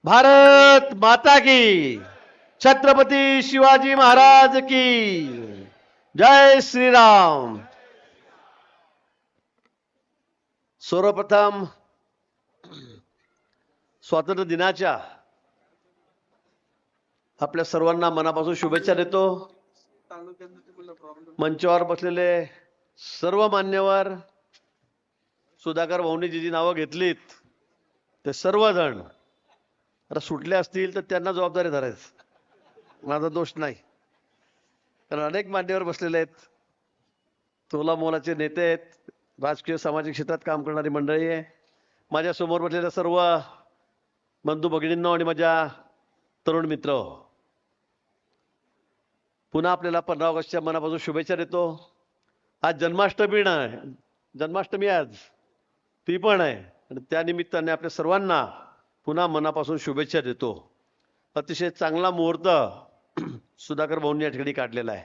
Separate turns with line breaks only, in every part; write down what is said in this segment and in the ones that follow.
भारत माता की, छत्रपती शिवाजी महाराज की जय श्रीराम। सर्वप्रथम स्वातंत्र्य दिनाच्या आपल्या सर्वांना मनापासून शुभेच्छा देतो। मंचावर बसलेले सर्व मान्यवर, सुधाकर भाऊंनी जी नावं घेतलीत ते सर्वजण आता सुटले असतील तर त्यांना जबाबदारी धरायचं, माझा दोष नाही। कारण अनेक मान्यवर बसलेले आहेत, तोला मोलाचे नेते आहेत, राजकीय सामाजिक क्षेत्रात काम करणारी मंडळी आहे। माझ्या समोर बसलेल्या सर्व बंधू भगिनींनो आणि माझ्या तरुण मित्र, पुन्हा आपल्याला 15 ऑगस्टच्या मनापासून शुभेच्छा देतो। आज जन्माष्टमी आहे, जन्माष्टमी आज ती पण आहे आणि त्या निमित्ताने आपल्या सर्वांना पुन्हा मनापासून शुभेच्छा देतो। अतिशय चांगला मुहूर्त सुधाकर भाऊंनी या ठिकाणी काढलेला आहे।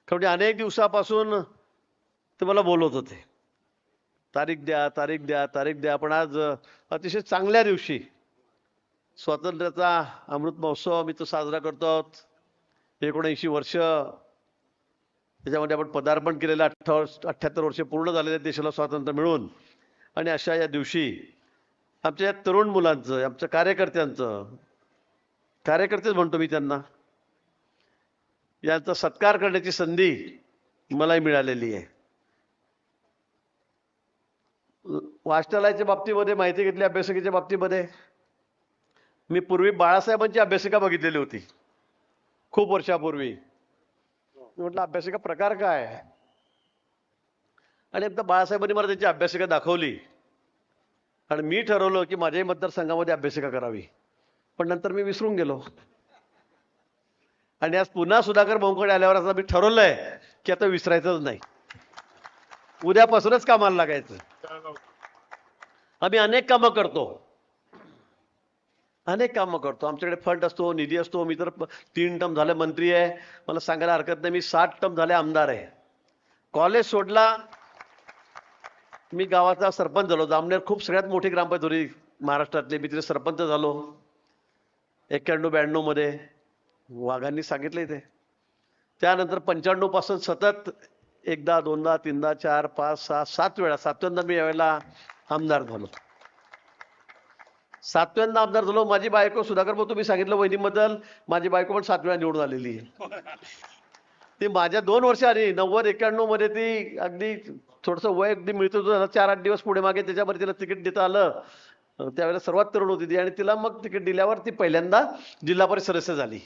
कारण अनेक दिवसापासून ते मला बोलत होते, तारीख द्या तारीख द्या तारीख द्या, पण आज अतिशय चांगल्या दिवशी स्वातंत्र्याचा अमृत महोत्सव आम्ही तो साजरा करतो आहोत। 79 वर्ष त्याच्यामध्ये आपण पदार्पण केलेलं, 78 वर्ष पूर्ण झालेल्या देशाला स्वातंत्र्य मिळून, आणि अशा या दिवशी आमच्या या तरुण मुलांचं, आमच्या कार्यकर्त्यांचं, कार्यकर्तेच म्हणतो मी त्यांना, यांचा सत्कार करण्याची संधी मलाही मिळालेली आहे। वाचनालयाच्या बाबतीमध्ये, माहिती घेतली अभ्यासिकेच्या बाबतीमध्ये, मी पूर्वी बाळासाहेबांची अभ्यासिका बघितलेली होती खूप वर्षापूर्वी। म्हटलं अभ्यासिका प्रकार काय आहे, आणि एकदा बाळासाहेबांनी मला त्याची अभ्यासिका दाखवली आणि मी ठरवलं की माझ्याही मतदारसंघामध्ये अभ्यासिका करावी, पण नंतर मी विसरून गेलो। आणि आज पुन्हा सुधाकर भाऊंकडे आल्यावर असं मी ठरवलंय की आता विसरायचंच नाही, उद्यापासूनच कामाला लागायचं। आम्ही अनेक कामं करतो, अनेक कामं करतो, आमच्याकडे फंड असतो, निधी असतो। मी तर 3 टर्म झाले मंत्री आहे, मला सांगायला हरकत नाही, मी 7 टर्म झाले आमदार आहे। कॉलेज सोडला, मी गावाचा सरपंच झालो। जामनेर खूप सगळ्यात मोठी ग्रामपंचायत होती महाराष्ट्रातली, मी तिथे सरपंच झालो 91-92 मध्ये, वाघांनी सांगितलंय ते। त्यानंतर 95 पासून सतत एकदा दोनदा तीनदा 4 5 6 7 वेळा, 7व्यांदा मी यावेळेला आमदार झालो। 7व्यांदा आमदार झालो। माझी बायको, सुधाकर भाऊ तुम्ही सांगितलं वहिनीबद्दल, माझी बायको पण 7 वेळा निवडून आलेली आहे। ती माझ्या 2 वर्ष आधी 90-91 मध्ये ती अगदी थोडंसं वय अगदी मिळतं होतं, 4-8 दिवस पुढे मागे, त्याच्यामध्ये तिला तिकीट देता आलं। त्यावेळेला सर्वात तरुण होती ती, आणि तिला मग तिकीट दिल्यावर ती पहिल्यांदा जिल्हा परिषद सदस्य झाली,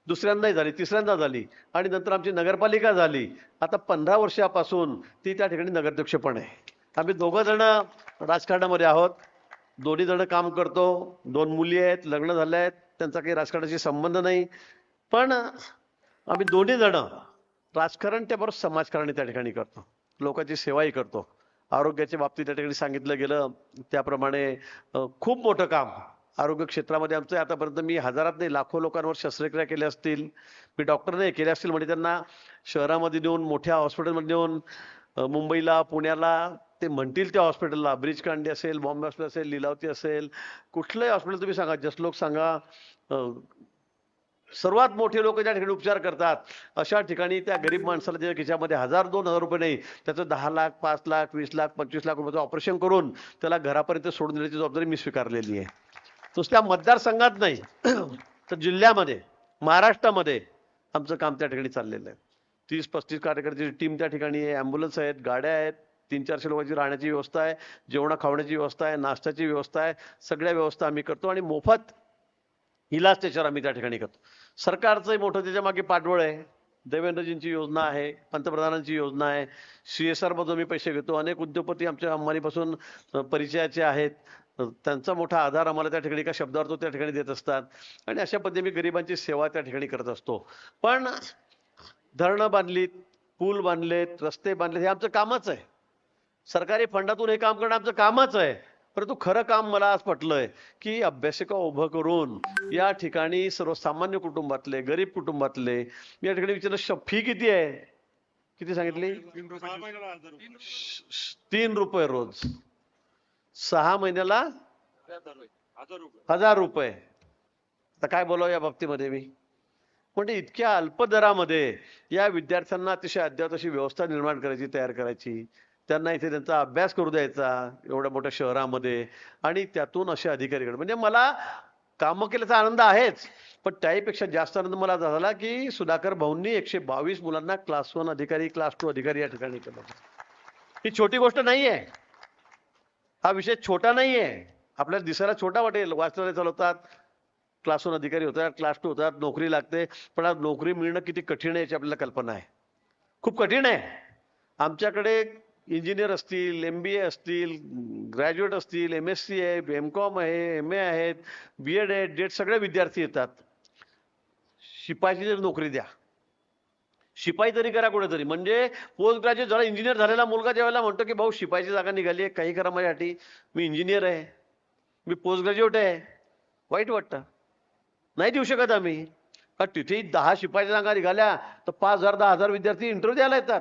दुसऱ्यांदाही झाली, तिसऱ्यांदा झाली, आणि नंतर आमची नगरपालिका झाली। आता 15 वर्षापासून ती त्या ठिकाणी नगराध्यक्ष पण आहे। आम्ही दोघं जण राजकारणामध्ये आहोत, दोन्ही जण काम करतो, 2 मुली आहेत, लग्न झाले आहेत, त्यांचा काही राजकारणाशी संबंध नाही, पण आम्ही दोन्ही जण राजकारण त्याबरोबर समाजकारणी त्या ठिकाणी करतो, लोकांची सेवाही करतो। आरोग्याच्या बाबतीत त्या ठिकाणी सांगितलं गेलं त्याप्रमाणे खूप मोठं काम आरोग्य क्षेत्रामध्ये आमचं आहे। आतापर्यंत मी हजारात नाही लाखो लोकांवर शस्त्रक्रिया केल्या असतील, मी डॉक्टर नाही केल्या असतील, म्हणजे त्यांना शहरामध्ये नेऊन, मोठ्या हॉस्पिटलमध्ये नेऊन, मुंबईला पुण्याला ते म्हणतील त्या हॉस्पिटलला, ब्रिज कांडी असेल, बॉम्बे हॉस्पिटल असेल, लीलावती असेल, कुठलंही हॉस्पिटल तुम्ही सांगा, जसलोक सांगा, सर्वात मोठे लोक ज्या ठिकाणी उपचार करतात अशा ठिकाणी त्या गरीब माणसाला ज्या खिशामध्ये 1000-2000 रुपये नाही, त्याचं 10 लाख 5 लाख 20 लाख 25 लाख रुपयाचं ऑपरेशन करून त्याला घरापर्यंत सोडून देण्याची जबाबदारी मी स्वीकारलेली आहे। नुसत्या मतदारसंघात नाही तर जिल्ह्यामध्ये, महाराष्ट्रामध्ये आमचं काम त्या ठिकाणी चाललेलं आहे। 30-35 कार्यकर्त्याची टीम त्या ठिकाणी आहे, ॲम्ब्युलन्स आहेत, गाड्या आहेत, 300-400 लोकांची राहण्याची व्यवस्था आहे, जेवणा खावण्याची व्यवस्था आहे, नाश्त्याची व्यवस्था आहे, सगळ्या व्यवस्था आम्ही करतो, आणि मोफत इलाज त्याच्यावर आम्ही त्या ठिकाणी करतो। सरकारचंही मोठं त्याच्या मागे पाठबळ आहे, देवेंद्रजींची योजना आहे, पंतप्रधानांची योजना आहे, CSR मधून मी पैसे घेतो। अनेक उद्योगपती आमच्या अंबानीपासून परिचयाचे आहेत, त्यांचा मोठा आधार आम्हाला त्या ठिकाणी एका शब्दावर तो त्या ठिकाणी देत असतात, आणि अशा पद्धतीने मी गरिबांची सेवा त्या ठिकाणी करत असतो। पण धरणं बांधलीत, पूल बांधलेत, रस्ते बांधलेत, हे आमचं कामच आहे, सरकारी फंडातून हे काम करणं आमचं कामच आहे। परंतु खरं काम मला आज पटलंय की अभ्यासिका उभं करून या ठिकाणी सर्वसामान्य कुटुंबातले, गरीब कुटुंबातले, मी या ठिकाणी विचारलं फी किती आहे, किती सांगितली? 3 रुपये रोज, 6 महिन्याला 1000 रुपये, तर काय बोलावं या बाबतीमध्ये मी? म्हणजे इतक्या अल्प दरामध्ये या विद्यार्थ्यांना अतिशय अद्यावत अशी व्यवस्था निर्माण करायची, तयार करायची, त्यांना इथे त्यांचा अभ्यास करू द्यायचा एवढ्या मोठ्या शहरामध्ये, आणि त्यातून असे अधिकारी म्हणजे मला कामं केल्याचा आनंद आहेच, पण त्याहीपेक्षा जास्त आनंद मला झाला की सुधाकर भाऊंनी 122 मुलांना क्लास 1 अधिकारी, क्लास 2 अधिकारी या ठिकाणी केलं. ही छोटी गोष्ट नाहीये, हा विषय छोटा नाहीये. आपल्याला दिसायला छोटा वाटेल, वाचनालय चालवतात, क्लास 1 अधिकारी होतात, क्लास 2 होतात, नोकरी लागते, पण आज नोकरी मिळणं किती कठीण आहे याची आपल्याला कल्पना आहे. खूप कठीण आहे. आमच्याकडे इंजिनियर असतील, MBA असतील, ग्रॅज्युएट असतील, MSc आहे, MCOM आहे, MA आहेत, BEd आहे, DED सगळे विद्यार्थी येतात. शिपायाची जर नोकरी द्या, शिपाई तरी करा कुठेतरी. म्हणजे पोस्ट ग्रॅज्युएट झाला, इंजिनियर झालेला मुलगा ज्यावेळेला म्हणतो की भाऊ शिपाईची जागा निघाली आहे, काही करा माझ्यासाठी, मी इंजिनियर आहे, मी पोस्ट ग्रॅज्युएट आहे, वाईट वाटतं. नाही देऊ शकत आम्ही. तिथेही 10 शिपाईच्या जागा निघाल्या तर 5,000 10,000 विद्यार्थी इंटरव्ह्यू द्यायला येतात.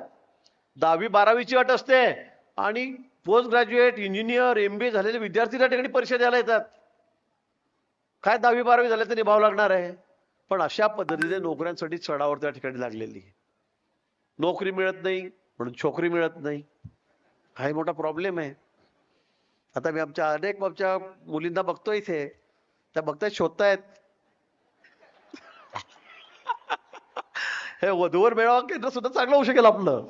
10वी 12वीची अट असते आणि पोस्ट ग्रॅज्युएट, इंजिनियर, MBA झालेले विद्यार्थी त्या ठिकाणी परीक्षा द्यायला येतात. काय 10वी 12वी झाले तर निभाव लागणार आहे. पण अशा पद्धतीने नोकऱ्यांसाठी चढावर त्या ठिकाणी लागलेली. नोकरी मिळत नाही म्हणून छोकरी मिळत नाही, हा मोठा प्रॉब्लेम आहे. आता मी आमच्या मुलींना बघतोय इथे, त्या बघतायत, शोधतायत. हे वधूवर मेळावा केंद्र सुद्धा चांगलं होऊ शकेल आपलं.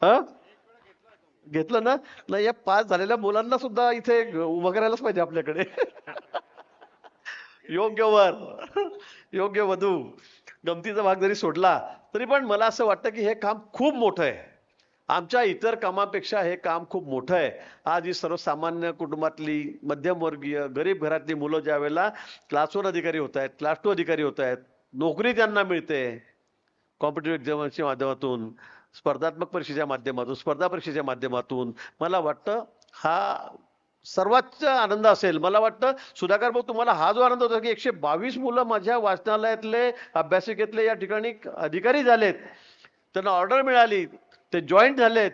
हा घेतलं ना? नाही, या पास झालेल्या मुलांना सुद्धा इथे उभं करायलाच पाहिजे आपल्याकडे. योग्य वर, योग्य वधू. गमतीचा भाग जरी सोडला तरी पण मला असं वाटतं की हे काम खूप मोठं आहे. आमच्या इतर कामापेक्षा हे काम खूप मोठं आहे. आज ही सर्वसामान्य कुटुंबातली, मध्यमवर्गीय, गरीब घरातली मुलं ज्या वेळेला क्लास 1 अधिकारी होत आहेत, क्लास 2 अधिकारी होत आहेत, नोकरी त्यांना मिळते कॉम्पिटिटिव्ह एक्झामच्या माध्यमातून, स्पर्धात्मक परीक्षेच्या माध्यमातून, स्पर्धा परीक्षेच्या माध्यमातून, मला वाटतं हा सर्वात आनंद असेल. मला वाटतं सुधाकर भाऊ, तुम्हाला हा जो आनंद होता की 122 मुलं माझ्या वाचनालयातले, अभ्यासिकेतले या ठिकाणी अधिकारी झालेत, त्यांना ऑर्डर मिळाली, ते जॉईंट झालेत,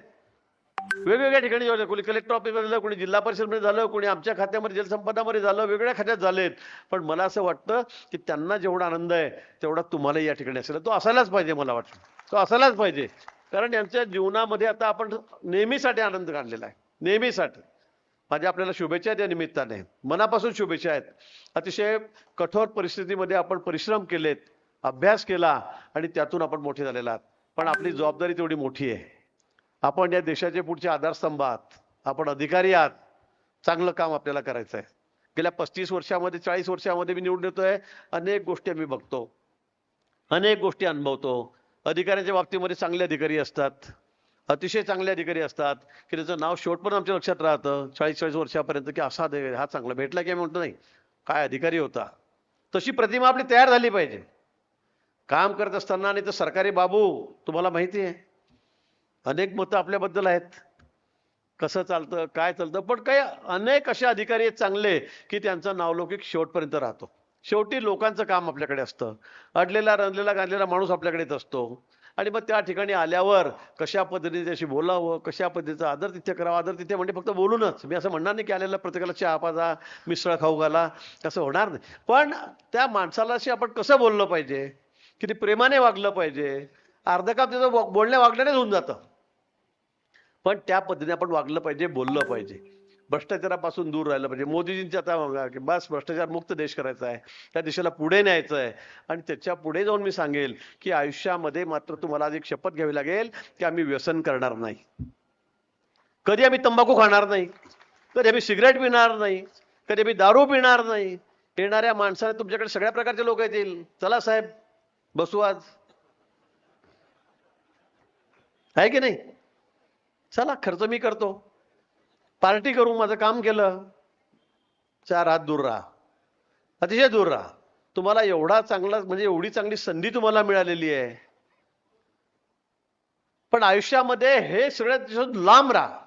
वेगवेगळ्या ठिकाणी, कोणी कलेक्टर ऑफिसमध्ये झालं, कोणी जिल्हा परिषदमध्ये झालं, कोणी आमच्या खात्यामध्ये जलसंपदामध्ये झालं, वेगवेगळ्या खात्यात झालेत. पण मला असं वाटतं की त्यांना जेवढा आनंद आहे तेवढा तुम्हालाही या ठिकाणी असेल. तो असायलाच पाहिजे, मला वाटतं तो असायलाच पाहिजे. कारण यांच्या जीवनामध्ये आता आपण नेहमीसाठी आनंद काढलेला आहे, नेहमीसाठी. माझ्या आपल्याला शुभेच्छा आहेत या निमित्ताने, मनापासून शुभेच्छा आहेत. अतिशय कठोर परिस्थितीमध्ये आपण परिश्रम केलेत, अभ्यास केला आणि त्यातून आपण मोठे झालेला आहात. पण आपली जबाबदारी तेवढी मोठी आहे. आपण या देशाचे पुढचे आधारस्तंभ आहात, आपण अधिकारी आहात, चांगलं काम आपल्याला करायचं आहे. गेल्या 35 वर्षामध्ये, 40 वर्षामध्ये मी निवडून येतोय, अनेक गोष्टी आम्ही बघतो, अनेक गोष्टी अनुभवतो. अधिकाऱ्यांच्या बाबतीमध्ये चांगले अधिकारी असतात, अतिशय चांगले अधिकारी असतात की त्याचं नाव शेवटपर्यंत आमच्या लक्षात राहतं 40-40 वर्षापर्यंत, की असा हा चांगला भेटला की आम्ही म्हणतो नाही काय अधिकारी होता. तशी प्रतिमा आपली तयार झाली पाहिजे काम करत असताना. आणि तर सरकारी बाबू, तुम्हाला माहिती आहे अनेक मतं आपल्याबद्दल आहेत, कसं चालतं, काय चालतं, पण काही अनेक असे अधिकारी आहेत चांगले की त्यांचा नावलौकिक शेवटपर्यंत राहतो. शेवटी लोकांचं काम आपल्याकडे असतं, अडलेला रंजलेला गांजलेला माणूस आपल्याकडेच असतो. आणि मग त्या ठिकाणी आल्यावर कशा पद्धतीने त्याशी बोलावं, कशा पद्धतीचा आदर तिथे करावा. आदर तिथे म्हणजे फक्त बोलूनच, मी असं म्हणणार नाही की आलेला प्रत्येकाला चहा पाजा, मिसळ खाऊ घाला, कसं होणार नाही. पण त्या माणसालाशी आपण कसं बोललं पाहिजे, किती प्रेमाने वागलं पाहिजे. अर्ध काम त्याचं बोलण्या वागण्यानेच होऊन जातं, पण त्या पद्धतीने आपण वागलं पाहिजे, बोललं पाहिजे. भ्रष्टाचारापासून दूर राहिलं पाहिजे. मोदीजींची आता की बस भ्रष्टाचार मुक्त देश करायचा आहे, त्या दिशेला पुढे न्यायचं आहे. आणि त्याच्या पुढे जाऊन मी सांगेल की आयुष्यामध्ये मात्र तुम्हाला आज एक शपथ घ्यावी लागेल की आम्ही व्यसन करणार नाही, कधी आम्ही तंबाखू खाणार नाही, कधी आम्ही सिगरेट पिणार नाही, कधी आम्ही दारू पिणार नाही. येणाऱ्या माणसाने तुमच्याकडे सगळ्या प्रकारचे लोक येतील, चला साहेब बसू आज, आहे की नाही, चला खर्च मी करतो, पार्टी करू, माझं काम केलं, 4 हात दूर राहा, अतिशय दूर राहा. तुम्हाला एवढा चांगला, म्हणजे एवढी चांगली संधी तुम्हाला मिळालेली आहे. पण आयुष्यामध्ये हे सगळ्यात लांब राहा.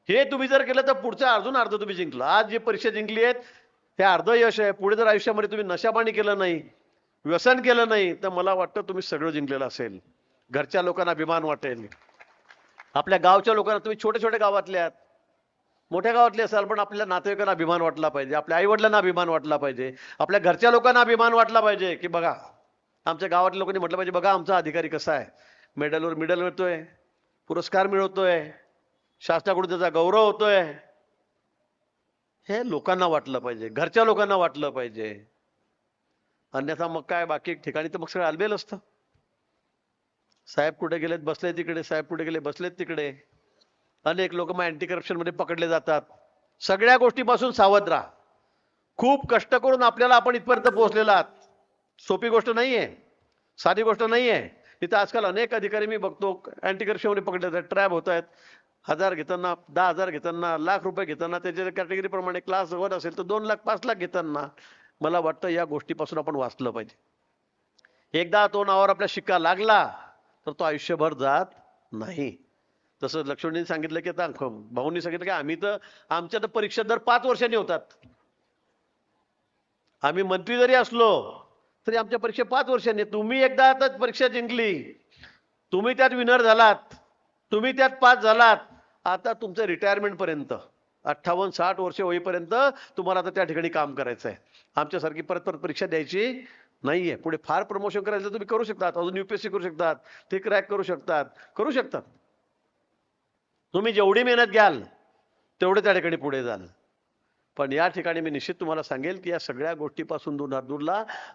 हे तुम्ही जर केलं तर पुढचं अजून अर्ध तुम्ही जिंकलं. आज जी परीक्षा जिंकली आहेत हे अर्ध यश आहे. पुढे जर आयुष्यामध्ये तुम्ही नशापाणी केलं नाही, व्यसन केलं नाही, तर मला वाटतं तुम्ही सगळं जिंकलेलं असेल. घरच्या लोकांना अभिमान वाटेल, आपल्या गावच्या लोकांना, तुम्ही छोटे छोटे गावातले आहात, मोठ्या गावातले असाल, पण आपल्या नातेवाईकांना अभिमान वाटला पाहिजे, आपल्या आई वडिलांना अभिमान वाटला पाहिजे, आपल्या घरच्या लोकांना अभिमान वाटला पाहिजे की बघा आमच्या गावातल्या लोकांनी म्हटलं पाहिजे बघा आमचा अधिकारी कसा आहे, मेडल मिळतोय, पुरस्कार मिळवतोय, शासनाकडून त्याचा गौरव होतोय. हे लोकांना वाटलं पाहिजे, घरच्या लोकांना वाटलं पाहिजे. अन्यथा मग काय बाकी ठिकाणी तर मग सगळं आलबेल असतं. साहेब कुठे गेलेत बसले तिकडे, साहेब कुठे गेले बसलेत तिकडे. अनेक लोक मग अँटी करप्शन मध्ये पकडले जातात. सगळ्या गोष्टीपासून सावध राहा. खूप कष्ट करून आपल्याला आपण इथपर्यंत पोहोचलेला आहात. सोपी गोष्ट नाहीये, साधी गोष्ट नाहीये. इथं आजकाल अनेक अधिकारी मी बघतो अँटी करप्शन मध्ये पकडले जातात, ट्रॅप होत आहेत. 1000 घेताना, 10,000 घेताना, लाख रुपये घेताना, त्याच्या कॅटेगरी प्रमाणे क्लास 1 असेल तर 2 लाख 5 लाख घेताना. मला वाटतं या गोष्टीपासून आपण वाचलं पाहिजे. एकदा तो नावावर आपल्या शिक्का लागला तर तो आयुष्यभर जात नाही. तसं लक्ष्मणजींनी सांगितलं की आता भाऊंनी सांगितलं की आम्ही तर आमच्या तर परीक्षा दर 5 वर्षांनी होतात. आम्ही मंत्री जरी असलो तरी आमच्या परीक्षा 5 वर्षांनी. तुम्ही एकदा आता परीक्षा जिंकली, तुम्ही त्यात विनर झालात, तुम्ही त्यात पास झालात, आता तुमचं रिटायरमेंट पर्यंत 58-60 वर्ष होईपर्यंत तुम्हाला आता त्या ठिकाणी काम करायचं आहे. आमच्यासारखी परत परत परीक्षा द्यायची नाहीये. पुढे फार प्रमोशन करायचं तुम्ही करू शकतात, अजून UPSC करू शकतात, ते क्रॅक करू शकतात. तुम्ही जेवढी मेहनत घ्याल तेवढे त्या ठिकाणी पुढे जाल. पण या ठिकाणी मी निश्चित तुम्हाला सांगेल की या सगळ्या गोष्टीपासून दूर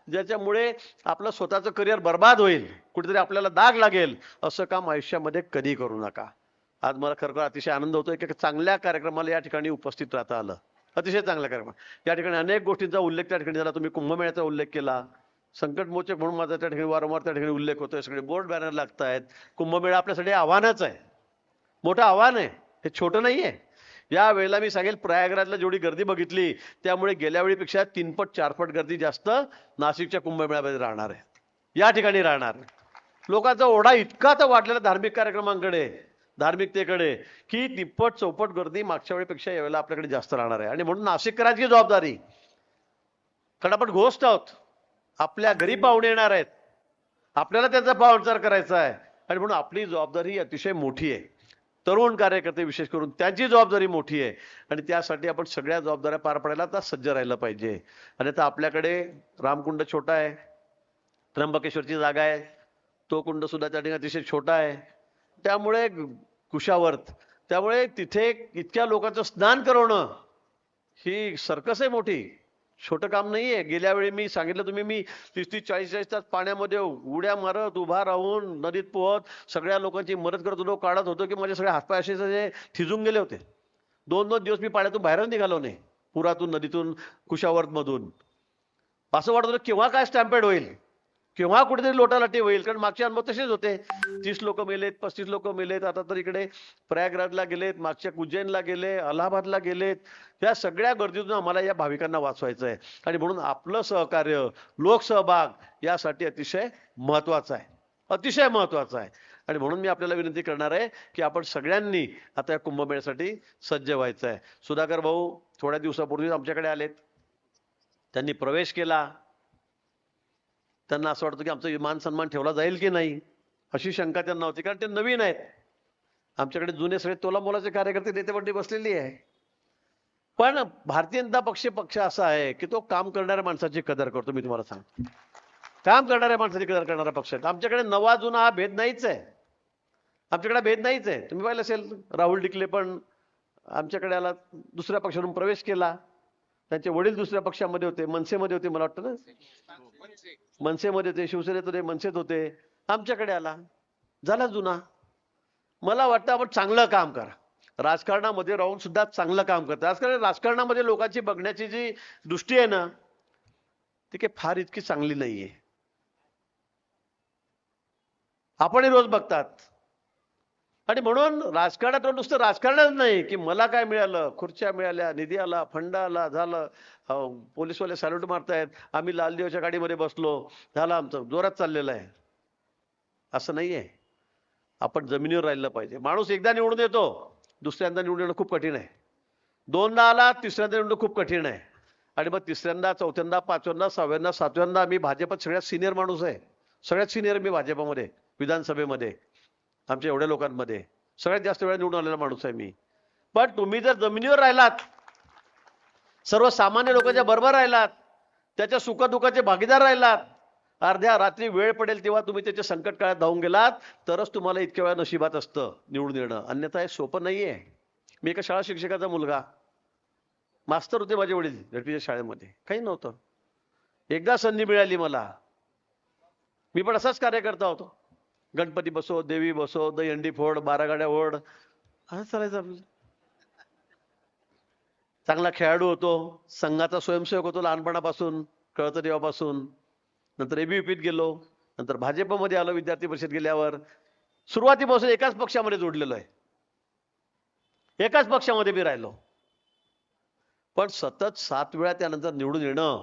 ज्याच्यामुळे आपलं स्वतःचं करिअर बर्बाद होईल, कुठेतरी आपल्याला दाग लागेल, असं काम आयुष्यामध्ये कधी करू नका. आज मला खरं अतिशय आनंद होतोय की चांगल्या कार्यक्रमाला या ठिकाणी उपस्थित राहता आलं. अतिशय चांगल्या कार्यक्रम. या ठिकाणी अनेक गोष्टींचा उल्लेख त्या ठिकाणी झाला. तुम्ही कुंभमेळ्याचा उल्लेख केला. संकटमोचक म्हणून माझा त्या ठिकाणी वारंवार त्या ठिकाणी उल्लेख होतोय. सगळे बोर्ड बॅनर लागतायत. कुंभमेळा आपल्यासाठी आव्हानच आहे, मोठं आव्हान आहे, हे छोटं नाहीये. या वेळेला मी सांगेल प्रयागराजला जेवढी गर्दी बघितली त्यामुळे गेल्या वेळीपेक्षा 3 पट 4 पट गर्दी जास्त नाशिकच्या कुंभमेळ्यामध्ये राहणार आहे. या ठिकाणी राहणार लोकांचा ओढा इतका तर वाढलेला धार्मिक कार्यक्रमांकडे, धार्मिकतेकडे, की 3 पट 4 पट गर्दी मागच्या वेळेपेक्षा यावेळेला आपल्याकडे जास्त राहणार आहे. आणि म्हणून नाशिककरांची जबाबदारी, कारण आपण घोस्ट आहोत, आपल्या घरी पाहुणे येणार आहेत, आपल्याला त्यांचा पाहुणचार करायचा आहे. आणि म्हणून आपली जबाबदारी अतिशय मोठी आहे. तरुण कार्यकर्ते विशेष करून त्यांची जबाबदारी मोठी आहे. आणि त्यासाठी आपण सगळ्या जबाबदाऱ्या पार पाडायला आता सज्ज राहिलं पाहिजे. आणि आता आपल्याकडे रामकुंड छोटा आहे, त्र्यंबकेश्वरची जागा आहे, तो कुंड सुद्धा त्या ठिकाणी अतिशय छोटा आहे. त्यामुळे कुशावर्त, त्यामुळे तिथे इतक्या लोकांचं स्नान करवणं ही सर्कस आहे मोठी, छोटं काम नाहीये. गेल्या वेळी मी सांगितलं तुम्ही, मी 30-40 तास पाण्यामध्ये उड्या मारत उभा राहून नदीत पोहत सगळ्या लोकांची मदत करत होतो, काढत होतो की माझे सगळे हातपाय असे थिजून गेले होते. 2-2 दिवस मी पाण्यातून बाहेरच निघालो नाही, पुरातून, नदीतून, कुशावर्त मधून. असं वाटत होतं केव्हा काय स्टॅम्पेड होईल, केव्हा कुठेतरी लोटालाटी होईल. कारण मागचे अनुभव तसेच होते. 30 लोक मेलेत, 35 लोक मेलेत. आता तर इकडे प्रयागराजला गेलेत, मागच्या उज्जैनला गेले, अलाहाबादला गेलेत. या सगळ्या गर्दीतून आम्हाला या भाविकांना वाचवायचं आहे. आणि म्हणून आपलं सहकार्य, लोकसहभाग यासाठी अतिशय महत्वाचं आहे, अतिशय महत्वाचं आहे. आणि म्हणून मी आपल्याला विनंती करणार आहे की आपण सगळ्यांनी आता या कुंभमेळ्यासाठी सज्ज व्हायचं आहे. सुधाकर भाऊ थोड्या दिवसापूर्वीच आमच्याकडे आलेत, त्यांनी प्रवेश केला. त्यांना असं वाटतं की आमचा मान सन्मान ठेवला जाईल की नाही अशी शंका त्यांना होती, कारण ते नवीन आहेत. आमच्याकडे जुने सगळे तोलामोलाचे कार्यकर्ते नेतेमंडळी बसलेली आहे. पण भारतीय जनता पक्ष असा आहे की तो काम करणाऱ्या माणसाची कदर करतो. मी तुम्हाला सांगतो, काम करणाऱ्या माणसाची कदर करणारा पक्ष आहे. आमच्याकडे नवा जुना हा भेद नाहीच आहे, आमच्याकडे भेद नाहीच आहे. तुम्ही पाहिलं असेल राहुल डिकले पण आमच्याकडे आला, दुसऱ्या पक्षातून प्रवेश केला. त्यांचे वडील दुसऱ्या पक्षामध्ये होते, मनसेमध्ये होते, मला वाटतं ना, मनसेमध्ये होते, शिवसेनेत होते, मनसेत होते. आमच्याकडे आला, झाला जुना. मला वाटतं आपण चांगलं काम करा, राजकारणामध्ये राहून सुद्धा चांगलं काम करता. राजकारणामध्ये लोकांची बघण्याची जी दृष्टी आहे ना, ती काही फार इतकी चांगली नाहीये. आपणही रोज बघतात. आणि म्हणून राजकारणात नुसतं राजकारणच नाही की मला काय मिळालं, खुर्च्या मिळाल्या, निधी आला, फंड आला, झालं, पोलीसवाले सॅल्यूट मारतायत, आम्ही लाल देवाच्या गाडीमध्ये बसलो, झालं, आमचं जोरात चाललेलं आहे. असं नाहीये. आपण जमिनीवर राहिलं पाहिजे. माणूस एकदा निवडून येतो, दुसऱ्यांदा निवडून येणं खूप कठीण आहे. 2दा आला, तिसऱ्यांदा निवडणं खूप कठीण आहे. आणि मग तिसऱ्यांदा, चौथ्यांदा, पाचव्यांदा, सहाव्यांदा, सातव्यांदा मी भाजपात सगळ्यात सिनियर माणूस आहे, सगळ्यात सिनियर मी भाजपामध्ये, विधानसभेमध्ये, आमच्या एवढ्या लोकांमध्ये सगळ्यात जास्त वेळा निवडून आलेला माणूस आहे मी. पण तुम्ही जर जमिनीवर राहिलात, सर्वसामान्य लोकांच्या बरोबर राहिलात, त्याच्या सुखदुःखाचे भागीदार राहिलात, अर्ध्या रात्री वेळ पडेल तेव्हा तुम्ही त्याच्या संकट काळात धावून गेलात, तरच तुम्हाला इतक्या वेळा नशिबात असतं निवडून येणं. अन्यथा हे सोपं नाहीये. मी एका शाळा शिक्षकाचा मुलगा, मास्तर होते माझे वडील झडपीच्या शाळेमध्ये, काही नव्हतं. एकदा संधी मिळाली मला, मी पण असाच कार्यकर्ता होतो. गणपती बसव, देवी बसव, दहीहंडी फोड, 12 गाड्या ओढ, असं चालायचं आपलं. चांगला खेळाडू होतो, संघाचा स्वयंसेवक होतो लहानपणापासून, कळतं तेव्हापासून. नंतर एबीव्हीपीत गेलो, नंतर भाजपमध्ये आलो विद्यार्थी परिषद गेल्यावर. सुरुवातीपासून एकाच पक्षामध्ये जोडलेलो आहे, एकाच पक्षामध्ये मी राहिलो. पण सतत 7 वेळा त्यानंतर निवडून येणं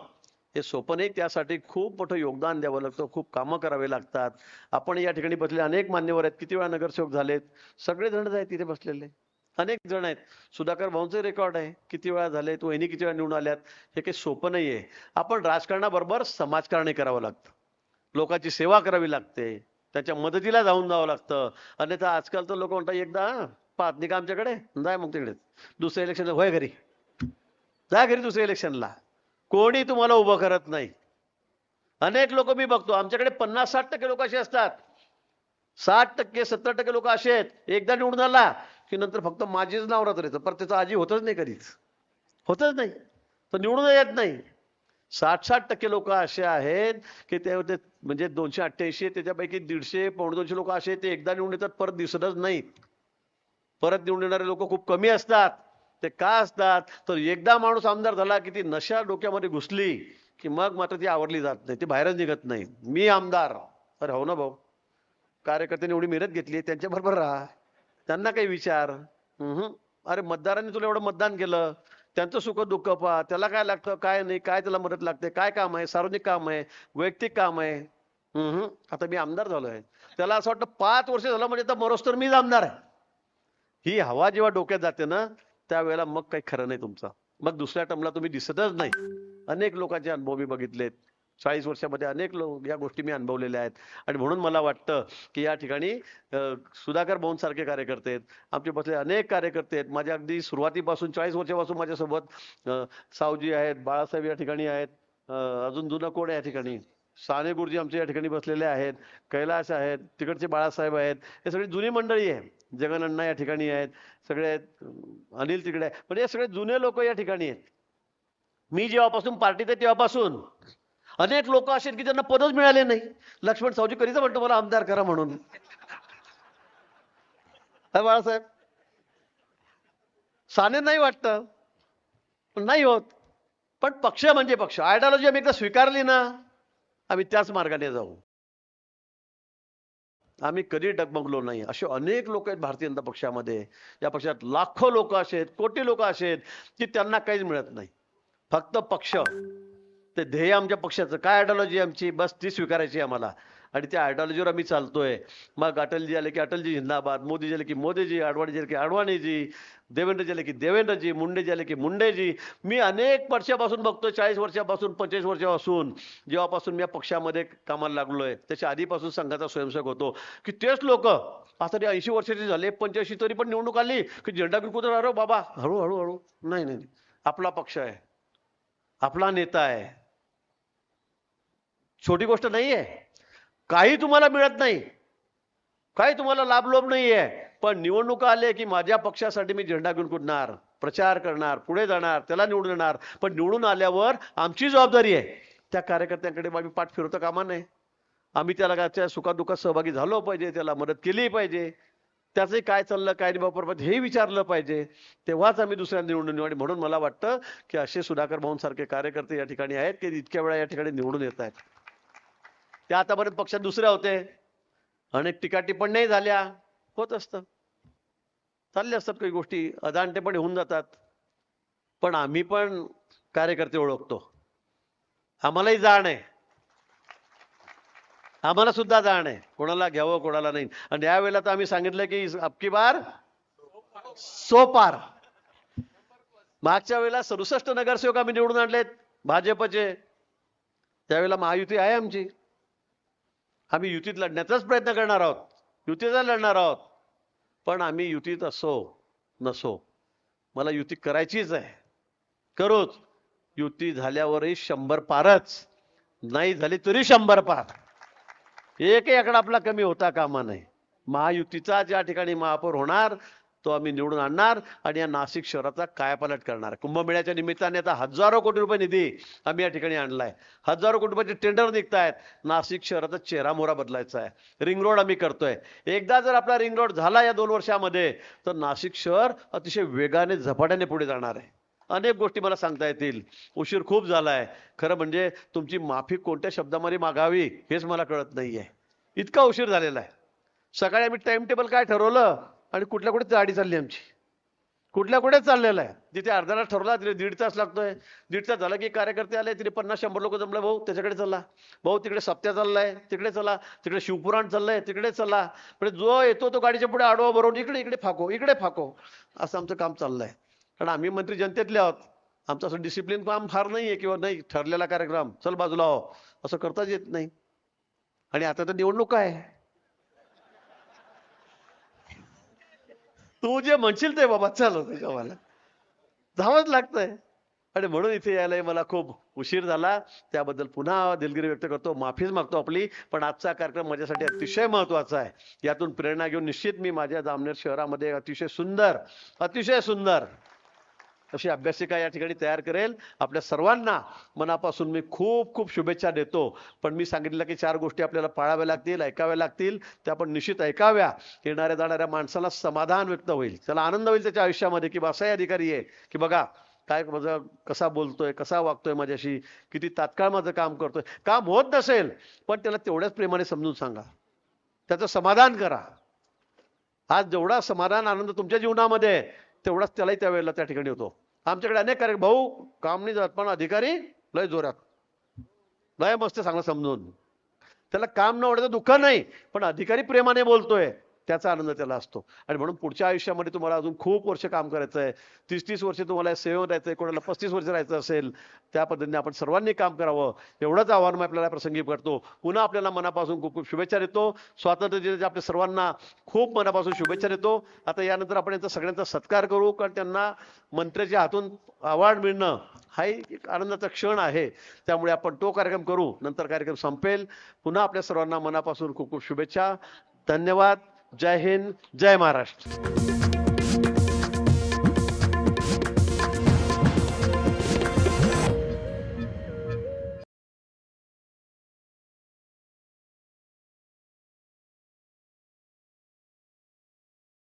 हे सोपं नाही. त्यासाठी खूप मोठं योगदान द्यावं लागतं, खूप कामं करावे लागतात. आपण या ठिकाणी बसलेले अनेक मान्यवर आहेत, किती वेळा नगरसेवक झालेत, सगळे जण आहेत तिथे बसलेले, अनेक जण आहेत. सुधाकर भाऊंचे रेकॉर्ड आहे, किती वेळा झालेत, वहिनी किती वेळा निवडून आल्यात. हे काही सोपं नाहीये. आपण राजकारणाबरोबर समाजकारणही करावं लागतं, लोकांची सेवा करावी लागते, त्याच्या मदतीला जाऊन जावं लागतं. अन्यथा आजकाल तर लोक म्हणतात, एकदा पाहत नाही का आमच्याकडे, जाय मग तिकडे दुसऱ्या इलेक्शन होय घरी, जा घरी दुसऱ्या इलेक्शनला. कोणी तुम्हाला उभं करत नाही. अनेक लोक मी बघतो आमच्याकडे 50-60% लोक असे असतात, 60% 70% लोक असे आहेत, एकदा निवडून आला की नंतर फक्त माझीच नाव राहत राहायचं, पण त्याचा आजी होतच नाही, कधीच होतच नाही, तर निवडून येत नाही. 60-60% लोक असे आहेत की ते म्हणजे 288, त्याच्यापैकी 150-200 लोक असे ते एकदा निवडून येतात, परत दिसतच नाहीत. परत निवडून येणारे लोक खूप कमी असतात. ते का असतात तर एकदा माणूस आमदार झाला की ती नशा डोक्यामध्ये घुसली की मग मात्र ती आवरली जात नाही, ती बाहेरच निघत नाही. मी आमदार, अरे हो ना भाऊ, कार्यकर्त्यांनी एवढी मेहनत घेतली, त्यांच्या बरोबर राहा, त्यांना काही विचार. अरे मतदारांनी तुला एवढं मतदान केलं, त्यांचं सुख दुःख पहा, त्याला काय लागतं काय नाही, काय त्याला मदत लागते, काय काम आहे, सार्वजनिक काम आहे, वैयक्तिक काम आहे. आता मी आमदार झालोय, त्याला असं वाटतं 5 वर्ष झालं म्हणजे तर मरोस तर मीच आमदार आहे. ही हवा जेव्हा डोक्यात जाते ना, त्यावेळेला मग काही खरं नाही तुमचं, मग दुसऱ्या टर्मला तुम्ही दिसतच नाही. अनेक लोकांचे अनुभव मी बघितलेत, 40 वर्षामध्ये अनेक लोक या गोष्टी मी अनुभवलेल्या आहेत. आणि म्हणून मला वाटतं की या ठिकाणी सुधाकर भाऊ सारखे कार्यकर्ते आहेत, आमचे बसले अनेक कार्यकर्ते आहेत, माझ्या अगदी सुरुवातीपासून 40 वर्षापासून माझ्यासोबत सावजी आहेत, बाळासाहेब या ठिकाणी आहेत, अजून जुनं कोण या ठिकाणी साने गुरुजी आमच्या या ठिकाणी बसलेले आहेत, कैलास आहेत, तिकडचे बाळासाहेब आहेत, हे सगळी जुनी मंडळी आहे. जगन अण्णा या ठिकाणी आहेत, सगळे आहेत, अनिल तिकडे आहे, म्हणजे हे सगळे जुने लोक या ठिकाणी आहेत. मी जेव्हापासून पार्टीत आहे तेव्हापासून अनेक लोक असे की त्यांना पदच मिळाले नाही. लक्ष्मण सावजी कधीच म्हणतो मला आमदार करा म्हणून. बाळासाहेब साने नाही वाटतं, पण नाही होत. पण पक्ष म्हणजे पक्ष, आयडिओलॉजी आम्ही एकदा स्वीकारली ना, आम्ही त्याच मार्गाने जाऊ. आम्ही कधी डगमगलो नाही. असे अनेक लोक आहेत भारतीय जनता पक्षामध्ये. या पक्षात लाखो लोक असे आहेत, कोटी लोक असे आहेत की त्यांना काहीच मिळत नाही, फक्त पक्ष. ते ध्येय आमच्या पक्षाचं काय, आयडिओलॉजी आमची, बस ती स्वीकारायची आम्हाला, आणि त्या आयडिओलॉजीवर आम्ही चालतोय. मग अटलजी आले की अटलजी जिंदाबाद, मोदी आले की मोदीजी, आडवाणी आले की आडवाणीजी, देवेंद्रजी आले की देवेंद्रजी, मुंडेजी आले की मुंडेजी. मी अनेक वर्षापासून बघतोय, 40 वर्षापासून, 45 वर्षापासून, जेव्हापासून मी या पक्षामध्ये कामाला लागलोय, त्याच्या आधीपासून संघाचा स्वयंसेवक होतो, की तेच लोक आता ते 80 वर्षाचे झाले, 85, तरी पण निवडणूक आली की झेंडा घेऊन कुठं राहतो बाबा, हळूहळू हळू. नाही नाही, आपला पक्ष आहे, आपला नेता आहे, छोटी गोष्ट नाहीये. काही तुम्हाला मिळत नाही, काही तुम्हाला लाभ लोभ नाहीये, पण निवडणुका आले की माझ्या पक्षासाठी मी झेंडा घेऊन कुठणार, प्रचार करणार, पुढे जाणार, त्याला निवडून येणार. पण निवडून आल्यावर आमची जबाबदारी आहे, त्या कार्यकर्त्यांकडे आम्ही पाठ फिरवता कामा नये. आम्ही त्याला त्याच्या सुखादुखात सहभागी झालो पाहिजे, त्याला मदत केली पाहिजे, त्याचंही काय चाललं काय नाही बाबा हे विचारलं पाहिजे, तेव्हाच आम्ही दुसऱ्यांना निवडून येऊ. आणि म्हणून मला वाटतं की असे सुधाकर भाऊंसारखे कार्यकर्ते या ठिकाणी आहेत की इतक्या वेळा या ठिकाणी निवडून येत आहेत. ते आतापर्यंत पक्षात दुसरे होते, अनेक टीका टिप्पण्याही झाल्या, होत असतं, चालले असतात काही गोष्टी, अजाणतेपणे होऊन जातात. पण आम्ही पण कार्यकर्ते ओळखतो, आम्हालाही जाण आहे, आम्हाला सुद्धा जाण आहे, कोणाला घ्यावं कोणाला नाही. आणि यावेळेला तर आम्ही सांगितलं की अबकी बार सो पार. मागच्या वेळेला 67 नगरसेवक आम्ही निवडून आणलेत भाजपचे, त्यावेळेला महायुती आहे आमची, आम्ही युतीत लढण्याचाच प्रयत्न करणार आहोत, युतीचा लढणार आहोत. पण आम्ही युतीत असो नसो, मला युती करायचीच आहे, करूच. युती झाल्यावरही 100 पारच, नाही झाली तरी 100 पार. एकही आकडा आपला कमी होता कामा नये. महायुतीचा ज्या ठिकाणी महापौर होणार तो आम्ही निवडून आणणार आणि या नाशिक शहराचा कायापालट करणार. कुंभमेळ्याच्या निमित्ताने आता हजारो कोटी रुपये निधी आम्ही या ठिकाणी आणलाय. हजारो कोटी रुपयाचे टेंडर निघतायत. नाशिक शहराचा चेहरामोहरा बदलायचा आहे. रिंग रोड आम्ही करतोय. एकदा जर आपला रिंग रोड झाला या 2 वर्षामध्ये तर नाशिक शहर अतिशय वेगाने झपाट्याने पुढे जाणार आहे. अनेक गोष्टी मला सांगता येतील. उशीर खूप झालाय. खरं म्हणजे तुमची माफी कोणत्या शब्दामध्ये मागावी हेच मला कळत नाहीये. इतका उशीर झालेला आहे. सकाळी आम्ही टाइम टेबल काय ठरवलं आणि कुठल्या कुठे गाडी चालली आमची, कुठल्या कुठे चाललेलं आहे. जिथे अर्धा तास ठरवला तिथे 1.5 तास लागतोय. 1.5 तास झाला की कार्यकर्ते आले, तिथे 50-100 लोक जमले. भाऊ त्याच्याकडे चला, भाऊ तिकडे सप्त्या चाललाय तिकडे चला, तिकडे शिवपुराण चाललंय तिकडे चला. म्हणजे जो येतो तो गाडीच्या पुढे आडवा बरोबर इकडे इकडे फाको इकडे फाको असं आमचं काम चाललंय. कारण आम्ही मंत्री जनतेतले आहोत. आमचं असं डिसिप्लिन काम फार नाहीये किंवा नाही ठरलेला कार्यक्रम चल बाजूला हो असं करताच येत नाही. आणि आता तर निवडणूक आहे. तू जे म्हणशील ते बाबा चालव तुझ्या मला जावंच लागतंय. आणि म्हणून इथे यायला मला खूप उशीर झाला. त्याबद्दल पुन्हा दिलगिरी व्यक्त करतो, माफीच मागतो आपली. पण आजचा कार्यक्रम माझ्यासाठी अतिशय महत्वाचा आहे. यातून प्रेरणा घेऊन निश्चित मी माझ्या जामनेर शहरामध्ये अतिशय सुंदर अशी अभ्यासिका या ठिकाणी तयार करेल. आपल्या सर्वांना मनापासून मी खूप खूप शुभेच्छा देतो. पण मी सांगितलं की 4 गोष्टी आपल्याला पाळाव्या लागतील, ऐकाव्या लागतील. त्या आपण निश्चित ऐकाव्या. येणाऱ्या जाणाऱ्या माणसाला समाधान व्यक्त होईल, त्याला आनंद होईल त्याच्या आयुष्यामध्ये की असाही अधिकारी आहे की बघा काय माझं कसा बोलतोय, कसा वागतोय माझ्याशी, किती तात्काळ माझं काम करतोय. काम होत नसेल पण त्याला तेवढ्याच प्रेमाने समजून सांगा, त्याचं समाधान करा. आज जेवढा समाधान आनंद तुमच्या जीवनामध्ये आहे तेवढाच त्यालाही त्यावेळेला त्या ठिकाणी होतो. आमच्याकडे अनेक कार्यक्रम, भाऊ काम नाही जात पण अधिकारी लय जोरात, लय मस्त सांगला समजून. त्याला काम न आवडायचं दुःख नाही पण अधिकारी प्रेमाने बोलतोय त्याचा आनंद त्याला असतो. आणि म्हणून पुढच्या आयुष्यामध्ये तुम्हाला अजून खूप वर्ष काम करायचं आहे. 30-30 वर्ष तुम्हाला सेवेत राहायचं आहे, कोणाला 35 वर्ष राहायचं असेल. त्या पद्धतीने आपण सर्वांनी काम करावं एवढंच आव्हान मी आपल्याला प्रसंगी करतो. पुन्हा आपल्याला मनापासून खूप खूप शुभेच्छा देतो. स्वातंत्र्य दिनाच्या आपल्या सर्वांना खूप मनापासून शुभेच्छा देतो. आता यानंतर आपण यांचा सगळ्यांचा सत्कार करू, कारण त्यांना मंत्र्याच्या हातून अवॉर्ड मिळणं हा एक आनंदाचा क्षण आहे. त्यामुळे आपण तो कार्यक्रम करू, नंतर कार्यक्रम संपेल. पुन्हा आपल्या सर्वांना मनापासून खूप खूप शुभेच्छा. धन्यवाद. जय हिंद, जय महाराष्ट्र.